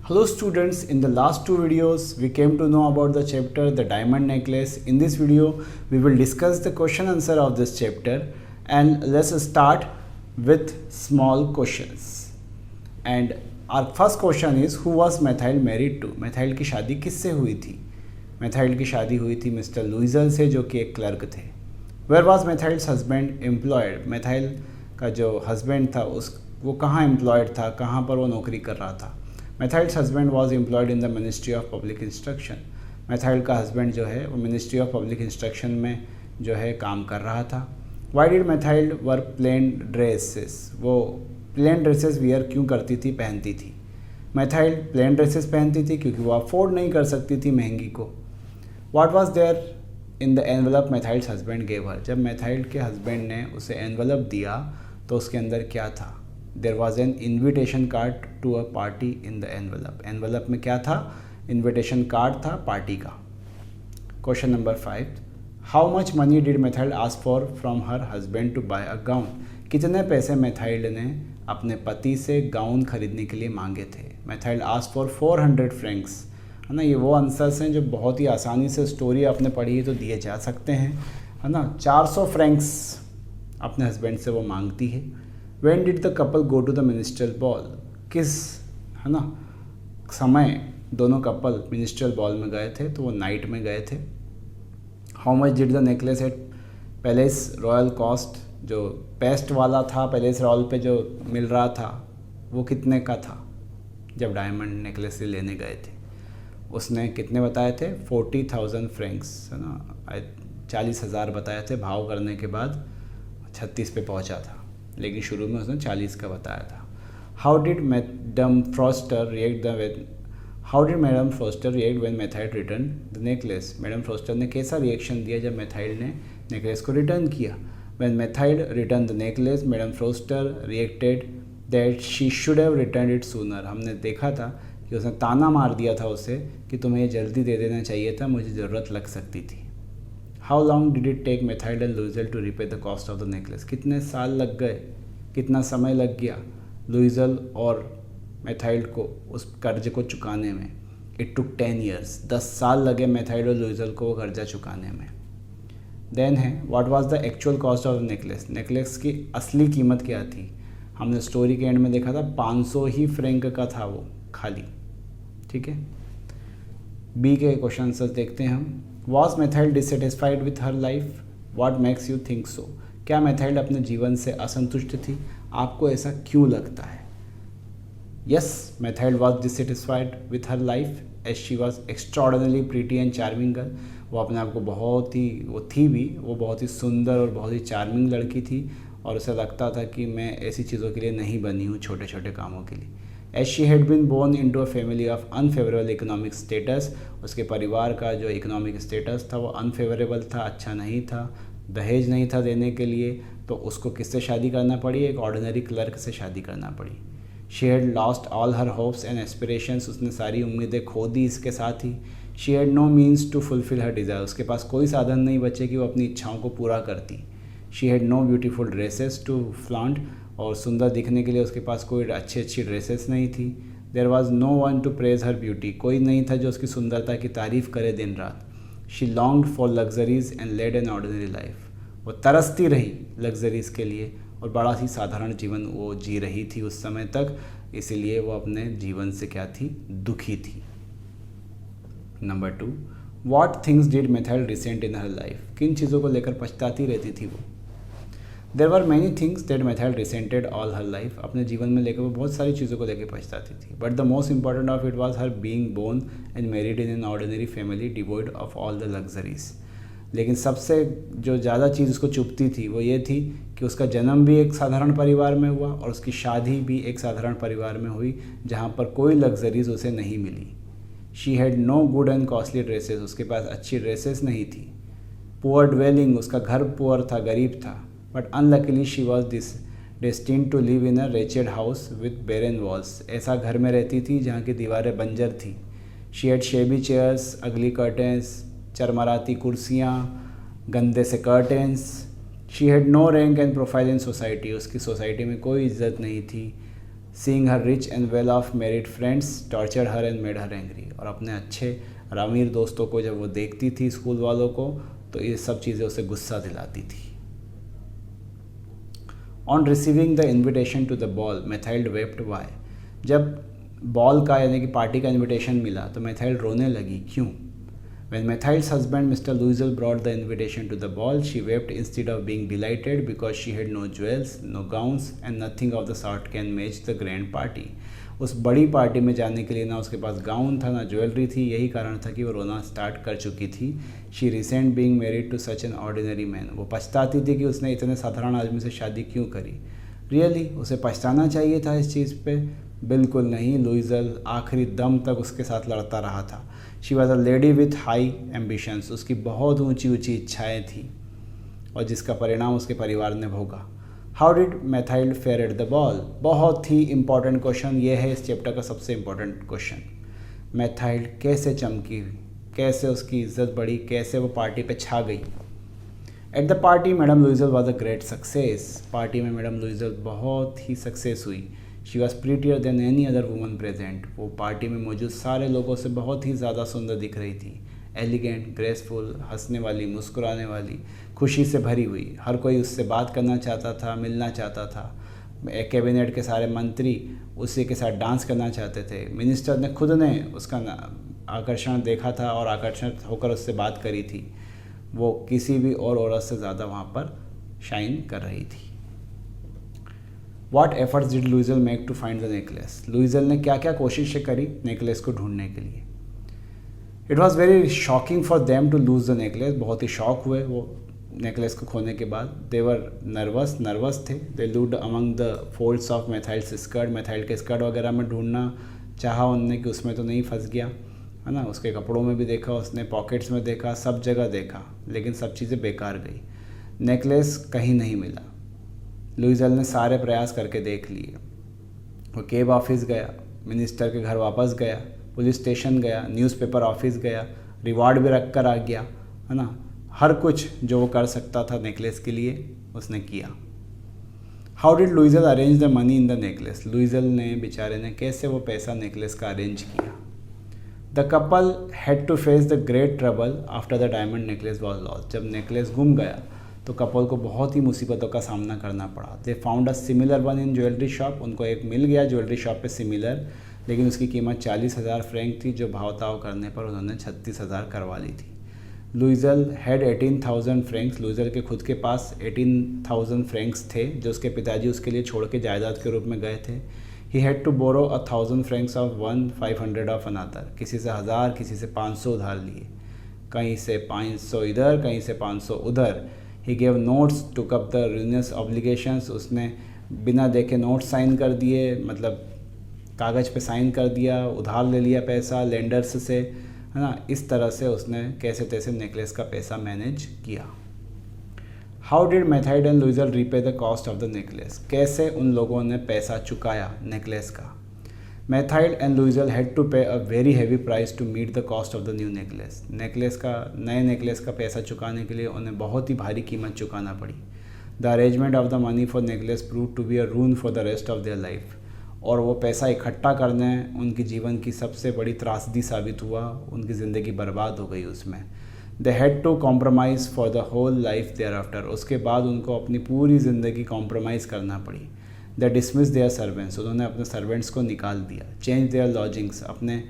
Hello students, in the last two videos we came to know about the chapter the diamond necklace. In this video we will discuss the question answer of this chapter and let's start with small questions. And our first question is who was Methyl married to? Methyl की शादी किससे हुई थी? Methyl की शादी हुई थी mister लुइजल से जो कि एक क्लर्क थे. Where was Methyl's husband employed? Methyl का जो हस्बैंड था वो कहाँ एम्प्लॉयड था, कहाँ पर वो नौकरी कर रहा था? Methyl's husband was employed in the Ministry of Public Instruction. Methyl का हस्बैंड जो है वो Ministry of Public Instruction में जो है काम कर रहा था. Why did Methyl wear plain dresses? वो plain dresses wear क्यों करती थी, पहनती थी? Methyl plain dresses पहनती थी क्योंकि वो अफोर्ड नहीं कर सकती थी महंगी को. What was there in the envelope Methyl's husband gave her? जब Methyl के हस्बैंड ने उसे envelope दिया तो उसके अंदर क्या था? There was an invitation card to a party in the envelope. Envelope में क्या था? Invitation card था पार्टी का. Question number 5. How much money did Methyl ask for from her husband to buy a gown? कितने पैसे Methyl ने अपने पति से गाउन खरीदने के लिए मांगे थे? Methyl asked for 400 francs. है ना, ये वो आंसर्स हैं जो बहुत ही आसानी से स्टोरी आपने पढ़ी है तो दिए जा सकते हैं, है ना. 400 फ्रैंक्स अपने हस्बैंड से वो मांगती है. When did the couple go to the ministerial ball? किस, है ना, समय दोनों कपल मिनिस्ट्रियल बॉल में गए थे? तो वो नाइट में गए थे. How much did the necklace at palace royal cost? जो पेस्ट वाला था पैलेस रॉयल पे जो मिल रहा था वो कितने का था जब डायमंड नेकलेस लेने गए थे? उसने कितने बताए थे? 40,000 फ्रैंक्स, है ना, 40,000 बताए थे. भाव करने के बाद 36 पे पहुंचा था, लेकिन शुरू में उसने 40 का बताया था. How did madam Froster react when methyl return the necklace? Madam Froster ने कैसा रिएक्शन दिया जब मेथाइल ने नेकलेस को रिटर्न किया? When methyl return the necklace madam Froster reacted that she should have return it sooner. हमने देखा था कि उसने ताना मार दिया था उसे कि तुम्हें ये जल्दी दे देना चाहिए था, मुझे ज़रूरत लग सकती थी. How long did it take Mathilde and Loisel to repay the cost of the necklace? कितने साल लग गए, कितना समय लग गया लुइजल और मेथाइल को उस कर्जे को चुकाने में? It took 10 years. 10 साल लगे मेथाइल और लुइजल को वो कर्जा चुकाने में. देन है what was the actual cost of the necklace? Necklace की असली कीमत क्या थी? हमने स्टोरी के एंड में देखा था 500 ही फ्रैंक का था वो खाली. ठीक है. बी के क्वेश्चन आंसर्स देखते हैं हम. Was methyl dissatisfied with her life? What makes you think so? क्या मेथाइल अपने जीवन से असंतुष्ट थी? आपको ऐसा क्यों लगता है? Yes, Mathilde was dissatisfied with her life as she was extraordinary pretty and charming girl. वो अपने आप को बहुत ही, वो थी भी, वो बहुत ही सुंदर और बहुत ही चार्मिंग लड़की थी और उसे लगता था कि मैं ऐसी चीज़ों के लिए नहीं बनी हूँ, छोटे छोटे कामों के लिए. As she had been born into a family of unfavourable economic status. उसके परिवार का जो इकोनॉमिक स्टेटस था वो अनफेवरेबल था, अच्छा नहीं था, दहेज नहीं था देने के लिए, तो उसको किससे शादी करना पड़ी? एक ऑर्डिनरी क्लर्क से शादी करना पड़ी. She had lost all her hopes and aspirations. उसने सारी उम्मीदें खो दी इसके साथ ही. She had no means to fulfil her desire. उसके पास कोई साधन नहीं बचे कि वो अपनी इच्छाओं को पूरा करती. She had no beautiful dresses to flaunt. और सुंदर दिखने के लिए उसके पास कोई अच्छी ड्रेसेस नहीं थी. There was no one to praise her beauty. कोई नहीं था जो उसकी सुंदरता की तारीफ़ करे दिन रात. She longed for luxuries and led an ordinary life. वो तरसती रही लग्जरीज़ के लिए और बड़ा ही साधारण जीवन वो जी रही थी उस समय तक, इसीलिए वो अपने जीवन से क्या थी? दुखी थी. Number 2. What things did Mathilde resent in her life? किन चीज़ों को लेकर पछताती रहती थी वो? There were many things that Mathilde resented all her life. अपने जीवन में लेकर वो बहुत सारी चीज़ों को लेकर पछताती थी. But the most important of it was her being born and married in an ordinary family devoid of all the luxuries. लेकिन सबसे जो ज़्यादा चीज़ उसको चुभती थी वो ये थी कि उसका जन्म भी एक साधारण परिवार में हुआ और उसकी शादी भी एक साधारण परिवार में हुई जहाँ पर कोई लग्जरीज उसे नहीं मिली. She had no good and costly dresses. उसके पास अच्छी ड्रेसेस नहीं थी. Poor dwelling. उसका घर पुअर था, गरीब था. But unluckily she was destined to live in a wretched house with barren walls. ऐसा घर में रहती थी जहाँ की दीवारें बंजर थी. She had shabby chairs, ugly curtains, चरमराती कुर्सियाँ, गंदे से curtains. She had no rank and profile in society. उसकी सोसाइटी में कोई इज्जत नहीं थी. Seeing her rich and well off married friends tortured her and made her angry. और अपने अच्छे और अमीर दोस्तों को जब वो देखती थी, स्कूल वालों को, तो ये सब चीज़ें उसे गुस्सा दिलाती थी। On receiving the invitation to the ball Mathilde wept why. जब बॉल का यानी कि पार्टी का इन्विटेशन मिला तो मैथाइल्ड रोने लगी, क्यों? When Mathilde's husband Mr. Louisel brought the invitation to the ball, she wept instead of being delighted because she had no jewels, no gowns and nothing of the sort can match the grand party. उस बड़ी party में जाने के लिए ना उसके पास gown था, ना ज्वेलरी थी। यही कारण था कि वो रोना स्टार्ट कर चुकी थी। She resent being married to such an ordinary man. वो पछताती थी कि उसने इतने साधारण आदमी से शादी क्यों करी। रियली उसे पछताना चाहिए था इस चीज़ पे? बिल्कुल नहीं। लुइजल आखिरी दम तक उसके साथ लड़ता रहा था। She was a lady with high ambitions. उसकी बहुत ऊंची ऊंची इच्छाएँ थी और जिसका परिणाम उसके परिवार ने भोगा। How did Mathilde fare at the ball? बहुत ही इंपॉर्टेंट क्वेश्चन ये है इस चैप्टर का सबसे इंपॉर्टेंट क्वेश्चन। मैथाइल्ड कैसे चमकी, कैसे उसकी इज्जत बढ़ी, कैसे वो पार्टी पे छा गई। At the party madam Loisel was a great success. Party में मैडम लुइजल बहुत ही सक्सेस हुई। She was prettier than any other woman present. वो पार्टी में मौजूद सारे लोगों से बहुत ही ज़्यादा सुंदर दिख रही थी। एलिगेंट, ग्रेसफुल, हंसने वाली, मुस्कुराने वाली, खुशी से भरी हुई। हर कोई उससे बात करना चाहता था, मिलना चाहता था। कैबिनेट के सारे मंत्री उसी के साथ डांस करना चाहते थे। मिनिस्टर ने खुद ने उसका आकर्षण देखा था और आकर्षित होकर उससे बात करी थी। वो किसी भी और औरत से ज़्यादा वहाँ पर शाइन कर रही थी। What efforts did Louisel make to find the necklace? लुइजल ने क्या क्या कोशिशें करी नेकलेस को ढूंढने के लिए। It was very shocking for them to lose the necklace. बहुत ही शॉक हुए वो नेकलेस को खोने के बाद। They were नर्वस थे। They looked among the folds of Mathilde's skirt. मैथाइल्ड के स्कर्ट वगैरह में ढूंढना चाहा उनने कि उसमें तो नहीं फंस गया, है ना। उसके कपड़ों में भी देखा उसने, पॉकेट्स में देखा, सब जगह देखा, लेकिन सब चीज़ें बेकार गई। नेकलेस कहीं नहीं मिला। लुइजल ने सारे प्रयास करके देख लिए। वो केब ऑफिस गया, मिनिस्टर के घर वापस गया, पुलिस स्टेशन गया, न्यूज़पेपर ऑफिस गया, रिवॉर्ड भी रख कर आ गया, है ना। हर कुछ जो वो कर सकता था नेकलेस के लिए उसने किया। How did Loisel arrange the money in the necklace? Loisel ने बेचारे ने कैसे वो पैसा नेकलेस का अरेंज किया। The couple had to face the great trouble after the diamond necklace was lost. जब नेकलेस गुम गया तो कपल को बहुत ही मुसीबतों का सामना करना पड़ा। They found a similar one in jewellery shop. उनको एक मिल गया ज्वेलरी शॉप पे सिमिलर, लेकिन उसकी कीमत 40,000 फ्रैंक थी, जो भाव ताव करने पर उन्होंने 36,000 करवा ली थी। लुइजल हैड 18,000 फ्रैंक्स। लुइजल के खुद के पास 18,000 फ्रैंक्स थे जो उसके पिताजी उसके लिए छोड़ के जायदाद के रूप में गए थे। He had to borrow 1,000 francs of one, 500 of another. किसी से 1000, किसी से 500 उधार लिए। कहीं से 500 इधर, कहीं से 500 उधर। He gave notes, took up the ruinous obligations. उसने बिना देखे नोट साइन कर दिए, मतलब कागज़ पे साइन कर दिया, उधार ले लिया पैसा लेंडर्स से, है ना। इस तरह से उसने कैसे तैसे नेकलेस का पैसा मैनेज किया। How did Mathilde and Loisel repay the cost of the necklace? कैसे उन लोगों ने पैसा चुकाया नेकलेस का? Mathilde and Loisel had to pay a very heavy price to meet the cost of the new necklace. नए necklace का पैसा चुकाने के लिए उन्हें बहुत ही भारी कीमत चुकाना पड़ी। The arrangement of the money for necklace prove to be a ruin for the rest of their life. और वो पैसा इकट्ठा करने उनके जीवन की सबसे बड़ी त्रासदी साबित हुआ। उनकी ज़िंदगी बर्बाद हो गई उसमें। They had to compromise for the whole life thereafter. उसके बाद उनको अपनी पूरी ज़िंदगी कॉम्प्रोमाइज़ करना पड़ी। They dismiss their servants. उन्होंने अपने सर्वेंट्स को निकाल दिया। Change their lodgings. अपने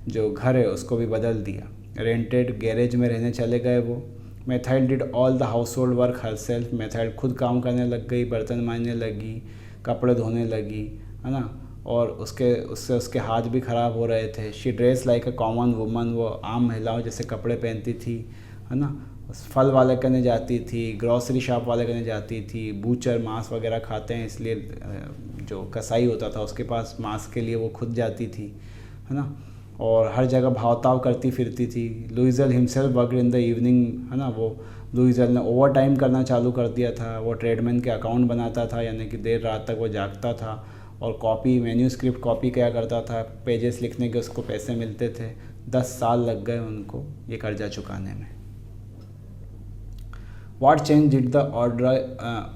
जो घर है उसको भी बदल दिया। रेंटेड गैरेज में रहने चले गए वो। Mathilde did all the household work herself. Mathilde खुद काम करने लग गई, बर्तन मांजने लगी, कपड़े धोने लगी, है ना। और उससे उसके हाथ भी ख़राब हो रहे थे। She dress like a common woman. वो आम महिलाओं जैसे कपड़े पहनती थी, है ना। फल वाले करने जाती थी, ग्रॉसरी शॉप वाले करने जाती थी। बूचर मांस वगैरह खाते हैं, इसलिए जो कसाई होता था उसके पास मांस के लिए वो खुद जाती थी, है ना। और हर जगह भाव-ताव करती फिरती थी। Loisel himself worked in the evening, है ना। वो लुइजल ने ओवर टाइम करना चालू कर दिया था। वो ट्रेडमैन के अकाउंट बनाता था, यानी कि देर रात तक वो जागता था और कॉपी, मैन्यूस्क्रिप्ट कॉपी क्या करता था, पेजेस लिखने के उसको पैसे मिलते थे। 10 साल लग गए उनको ये कर्जा चुकाने में। What change did the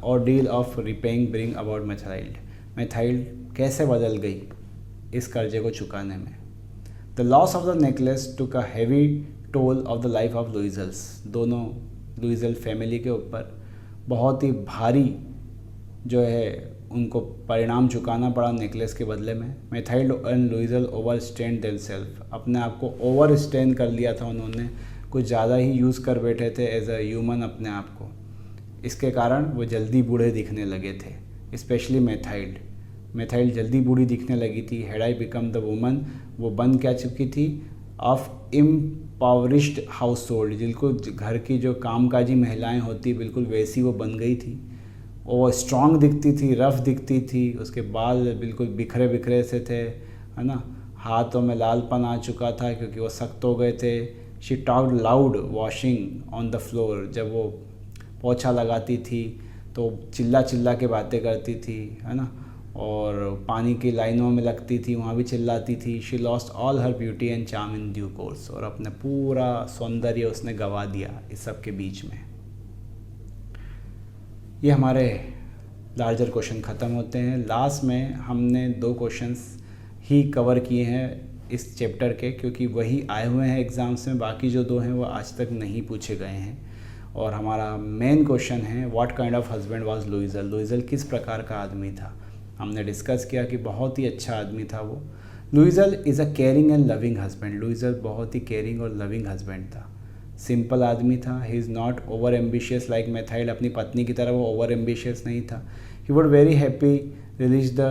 ordeal of repaying bring about Mathilde? Methyl कैसे बदल गई इस कर्जे को चुकाने में। The loss of the necklace took a heavy toll of the life of लुइजल्स। दोनों लुइजल फैमिली के ऊपर बहुत ही भारी जो है उनको परिणाम चुकाना पड़ा नेकलेस के बदले में। Mathilde and Loisel over strain themselves, अपने आप को ओवर स्ट्रेन कर लिया था उन्होंने, कुछ ज़्यादा ही यूज़ कर बैठे थे एज अ ह्यूमन अपने आप को। इसके कारण वो जल्दी बूढ़े दिखने लगे थे। स्पेशली मैथाइल जल्दी बूढ़ी दिखने लगी थी। Had I become the woman, वो बन क्या चुकी थी, ऑफ इम्पावरिश्ड हाउस होल्ड, जिनको घर की जो कामकाजी महिलाएं होती बिल्कुल वैसी वो बन गई थी। वो स्ट्रॉन्ग दिखती थी, रफ़ दिखती थी, उसके बाल बिल्कुल बिखरे बिखरे से थे, है ना, हाथों में लालपन आ चुका था क्योंकि वो सख्त हो गए थे। She talked loud washing on the floor, जब वो पोछा लगाती थी तो चिल्ला चिल्ला के बातें करती थी, है ना, और पानी की लाइनों में लगती थी, वहाँ भी चिल्लाती थी। She lost all her beauty and charm in due course, और अपने पूरा सौंदर्य उसने गंवा दिया इस सब के बीच में। ये हमारे लार्जर क्वेश्चन ख़त्म होते हैं। लास्ट में हमने 2 क्वेश्चंस ही कवर किए हैं इस चैप्टर के, क्योंकि वही आए हुए हैं एग्ज़ाम्स में, बाकी जो 2 हैं वो आज तक नहीं पूछे गए हैं। और हमारा मेन क्वेश्चन है what kind of husband was Loisel. Loisel किस प्रकार का आदमी था। हमने डिस्कस किया कि बहुत ही अच्छा आदमी था वो। Loisel is a caring and loving husband. Loisel बहुत ही केयरिंग और लविंग हस्बैंड था। सिंपल आदमी था। He is not over ambitious like Mathilde. अपनी पत्नी की तरह वो ओवर एम्बिशियस नहीं था। He would very happy release the,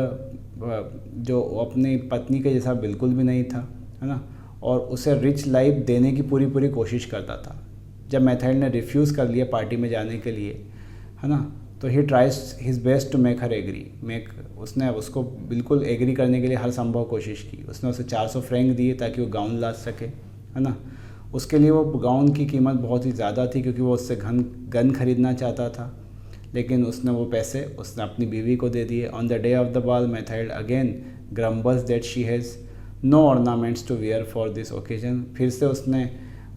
जो अपनी पत्नी के जैसा बिल्कुल भी नहीं था, है ना, और उसे रिच लाइफ देने की पूरी पूरी कोशिश करता था। जब मैथाइल ने रिफ्यूज़ कर लिया पार्टी में जाने के लिए, है ना, तो he tries his best to make her agree. उसने उसको बिल्कुल एग्री करने के लिए हर संभव कोशिश की। उसने उसे 400 फ्रैंक दिए ताकि वो गाउन ला सके, है ना। उसके लिए वो गाउन की कीमत बहुत ही ज़्यादा थी क्योंकि वो उससे गन खरीदना चाहता था, लेकिन उसने वो पैसे उसने अपनी बीवी को दे दिए। On the day of the ball Mathilde again grumbles that she has no ornaments to wear for this occasion. फिर से उसने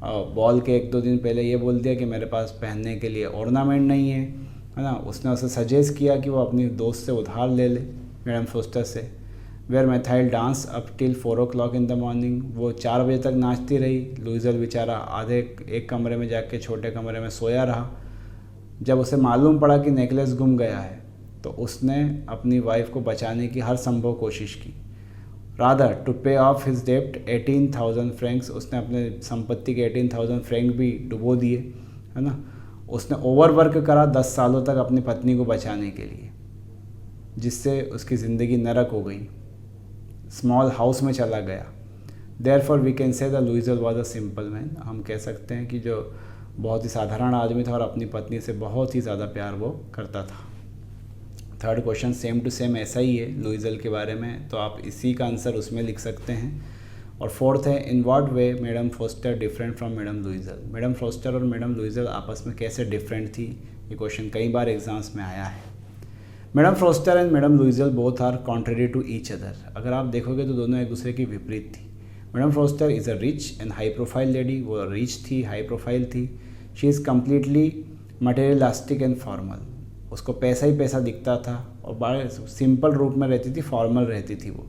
बॉल के 1-2 दिन पहले ये बोल दिया कि मेरे पास पहनने के लिए ऑर्नामेंट नहीं है, है ना। उसने उसे सजेस्ट किया कि वो अपनी दोस्त से उधार ले ले, मैडम फोस्टर से। Where Mathilde dance up till 4 o'clock in the morning. वो 4 बजे तक नाचती रही। लुइजल बेचारा आधे एक कमरे में जाके छोटे कमरे में सोया रहा। जब उसे मालूम पड़ा कि नेकलेस गुम गया है तो उसने अपनी वाइफ को बचाने की हर संभव कोशिश की। रादर टू पे ऑफ हिज डेप्ट 18,000 फ्रैंक्स, उसने अपने संपत्ति के 18,000 फ्रैंक भी डुबो दिए, है ना। उसने ओवरवर्क करा 10 सालों तक अपनी पत्नी को बचाने के लिए, जिससे उसकी ज़िंदगी नरक हो गई। स्मॉल हाउस में चला गया। Therefore we can say the Loisel was a simple man. हम कह सकते हैं कि जो बहुत ही साधारण आदमी था और अपनी पत्नी से बहुत ही ज़्यादा प्यार वो करता था। 3rd question same to same ऐसा ही है लुइजल के बारे में, तो आप इसी का आंसर उसमें लिख सकते हैं। और 4th है in what way madam Forestier different from madam Loisel. Madam Forestier और मैडम लुइजल आपस में कैसे डिफरेंट थी, ये क्वेश्चन कई बार एग्जाम्स में आया है। Madam Forestier and madam Loisel both are contrary to each other. अगर आप देखोगे तो दोनों एक दूसरे की विपरीत थी। Madam Forestier is a rich and high profile lady. वो रिच थी, हाई प्रोफाइल थी। She is completely materialistic and formal. उसको पैसा ही पैसा दिखता था और बड़े सिंपल रूप में रहती थी, फॉर्मल रहती थी वो।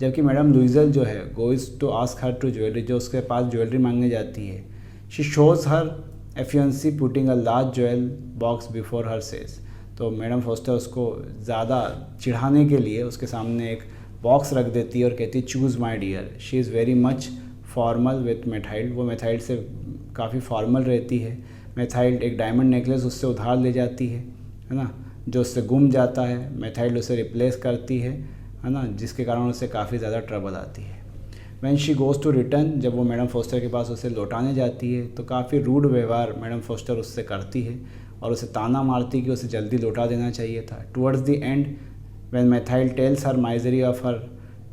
जबकि मैडम लुइजल जो है goes to ask her to jewellery, जो उसके पास ज्वेलरी मांगने जाती है, she shows her affluence putting a large jewel box before her says. तो मैडम फोस्टर उसको ज़्यादा चिढ़ाने के लिए उसके सामने एक बॉक्स रख देती है और कहती है choose my dear. She is very much formal with Mathilde. वो मैथाइल से काफ़ी फॉर्मल रहती है। मैथाइल एक डायमंड नेकलेस उससे उधार ले जाती है ना, जो उससे गुम जाता है। मैथाइल उसे रिप्लेस करती है ना, जिसके कारण उसे काफ़ी ज़्यादा ट्रबल आती है। When she goes to return, जब वो मैडम फोस्टर के पास उसे लौटाने जाती है तो काफ़ी रूड व्यवहार मैडम फोस्टर उससे करती है और उसे ताना मारती कि उसे जल्दी लौटा देना चाहिए था। Towards the end when Mathilde tells her misery of her,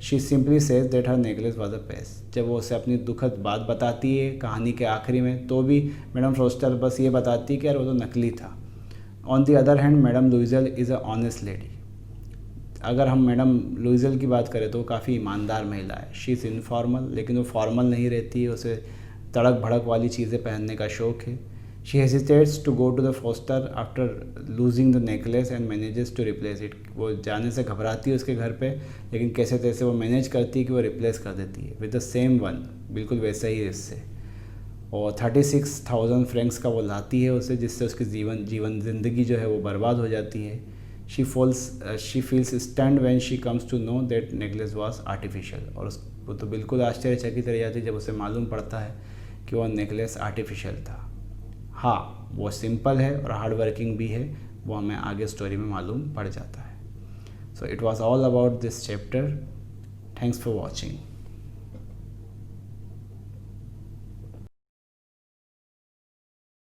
she simply says that her necklace was a paste. जब वो उसे अपनी दुखद बात बताती है कहानी के आखिरी में, तो भी मैडम फोस्टर बस ये बताती है कि यार वो तो नकली था। On the other hand madam Loisel is a honest lady. अगर हम मैडम लुइजल की बात करें तो वो काफ़ी ईमानदार महिला है। शी इज़ इनफॉर्मल, लेकिन वो फॉर्मल नहीं रहती है, उसे तड़क भड़क वाली चीज़ें पहनने का शौक़ है। She hesitates to go to the Forestier after losing the necklace and manages to replace it. वो जाने से घबराती है उसके घर पे, लेकिन कैसे तैसे वो मैनेज करती है कि वो रिप्लेस कर देती है विद द सेम वन, बिल्कुल वैसा ही इससे। और 36,000 फ्रैंक्स का वो लाती है उसे, जिससे उसकी ज़िंदगी जो है वो बर्बाद हो जाती है। She feels stunned when she comes to know that necklace was artificial. और वो तो बिल्कुल आश्चर्यचकित रह जाती है जब उसे मालूम पड़ता है कि वो नेकलेस आर्टिफिशियल था। हाँ, वो सिंपल है और हार्ड वर्किंग भी है, वो हमें आगे स्टोरी में मालूम पड़ जाता है। So it was all about this chapter. Thanks for watching.